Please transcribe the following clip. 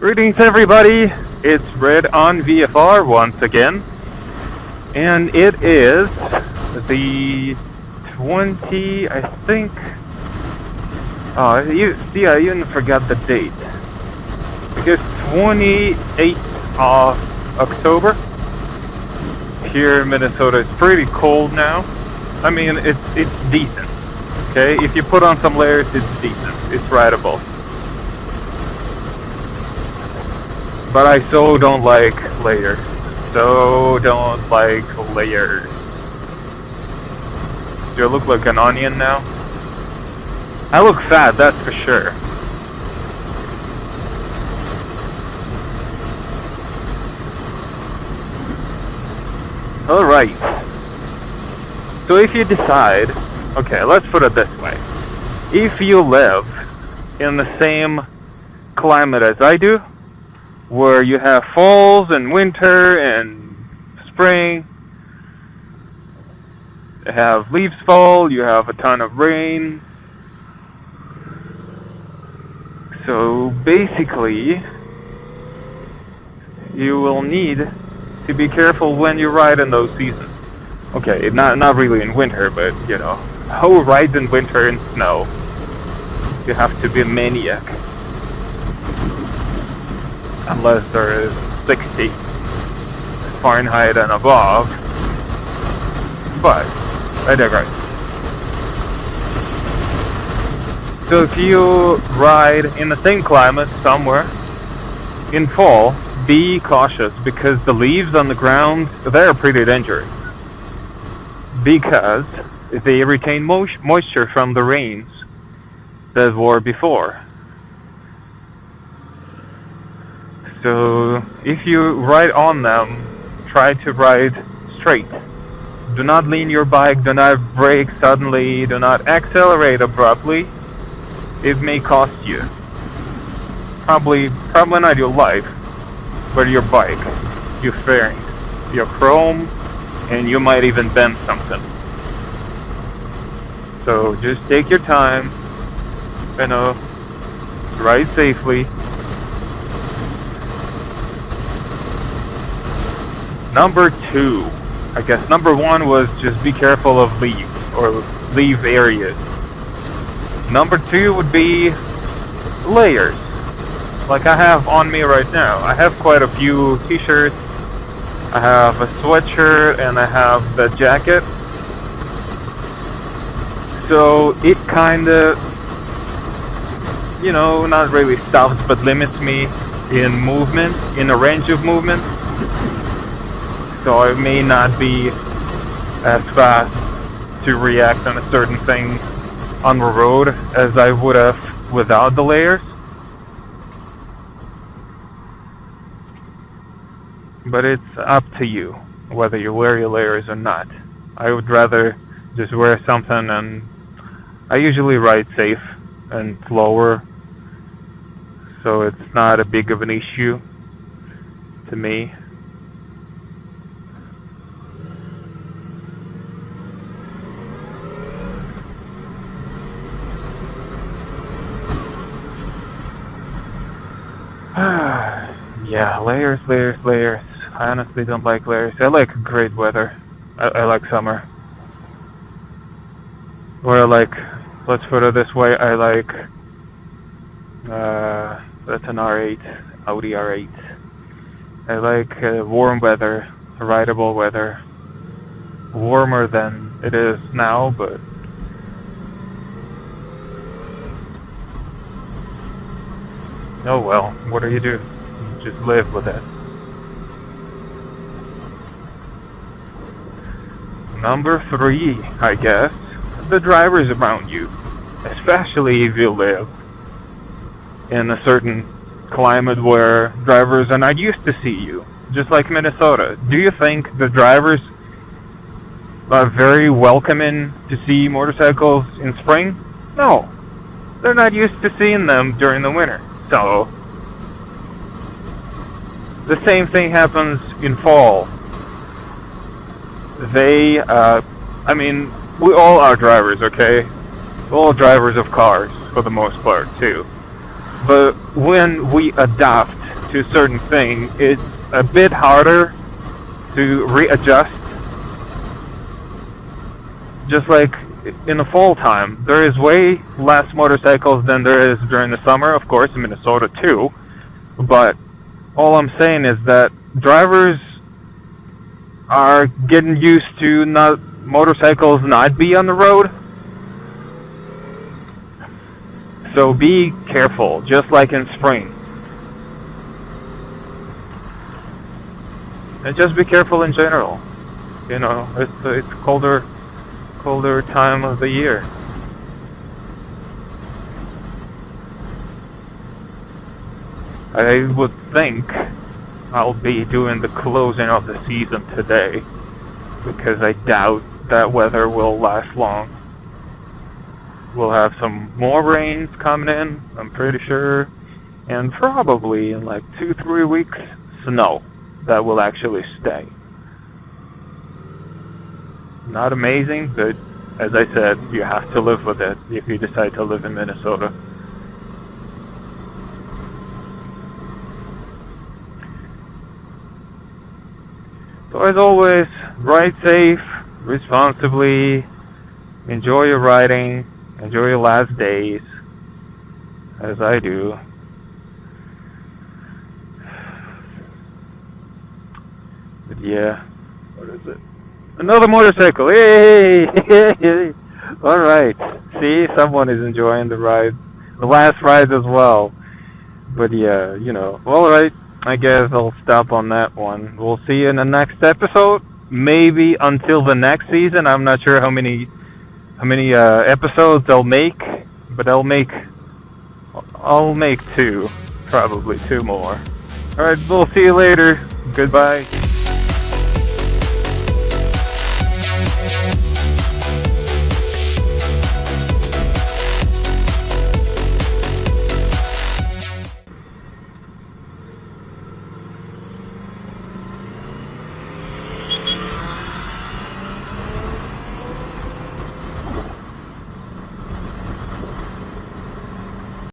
Greetings everybody, it's Red on VFR once again, and it is the 20, I think, I even forgot the date, because 28th of October, here in Minnesota. It's pretty cold now. I mean, it's decent, okay? If you put on some layers, it's decent, it's rideable. But I so don't like layers. So don't like layers. Do I look like an onion now? I look fat, that's for sure. Alright. So if you decide, okay, let's put it this way. If you live in the same climate as I do, where you have falls and winter and spring, you have leaves fall, you have a ton of rain. So basically, you will need to be careful when you ride in those seasons. Okay, not really in winter, but you know, who rides in winter in snow? You have to be a maniac. Unless there is 60 Fahrenheit and above. But I digress. So if you ride in the same climate somewhere in fall, be cautious, because the leaves on the ground, they're pretty dangerous, because they retain moisture from the rains that were before. So if you ride on them, try to ride straight. Do not lean your bike, do not brake suddenly, do not accelerate abruptly. It may cost you. Probably not your life, but your bike, your fairings, your chrome, and you might even bend something. So just take your time, you know, ride safely. Number 2, I guess number 1 was just be careful of leaves or leaf areas. Number 2 would be layers, like I have on me right now. I have quite a few t-shirts, I have a sweatshirt, and I have the jacket. So it kinda, you know, not really stops, but limits me in movement, in a range of movement. So I may not be as fast to react on a certain thing on the road as I would have without the layers. But it's up to you whether you wear your layers or not. I would rather just wear something, and I usually ride safe and slower, so it's not a big of an issue to me. Yeah, layers. I honestly don't like layers. I like great weather. I like summer. Or I like, let's put it this way, I like, that's an R8, Audi R8. I like warm weather, rideable weather. Warmer than it is now, but oh well, what do? You just live with it. Number 3, I guess, the drivers around you, especially if you live in a certain climate where drivers are not used to see you, just like Minnesota. Do you think the drivers are very welcoming to see motorcycles in spring? No, they're not used to seeing them during the winter. So the same thing happens in fall. I mean, we all are drivers, okay? We're all drivers of cars, for the most part, too. But when we adopt to a certain thing, it's a bit harder to readjust. Just like in the fall time, there is way less motorcycles than there is during the summer, of course, in Minnesota too. But all I'm saying is that drivers are getting used to motorcycles not be on the road. So be careful, just like in spring. And just be careful in general. You know, it's colder time of the year. I would think I'll be doing the closing of the season today, because I doubt that weather will last long. We'll have some more rains coming in, I'm pretty sure, and probably in like 2-3 weeks, snow that will actually stay. Not amazing, but as I said, you have to live with it if you decide to live in Minnesota. So as always, ride safe, responsibly, enjoy your riding, enjoy your last days, as I do. But yeah, what is it? Another motorcycle! Yay! Alright, see, someone is enjoying the ride, the last ride as well. But yeah, you know, alright, I guess I'll stop on that one. We'll see you in the next episode, maybe until the next season. I'm not sure how many episodes I'll make, but I'll make 2, probably 2 more. Alright, we'll see you later. Goodbye.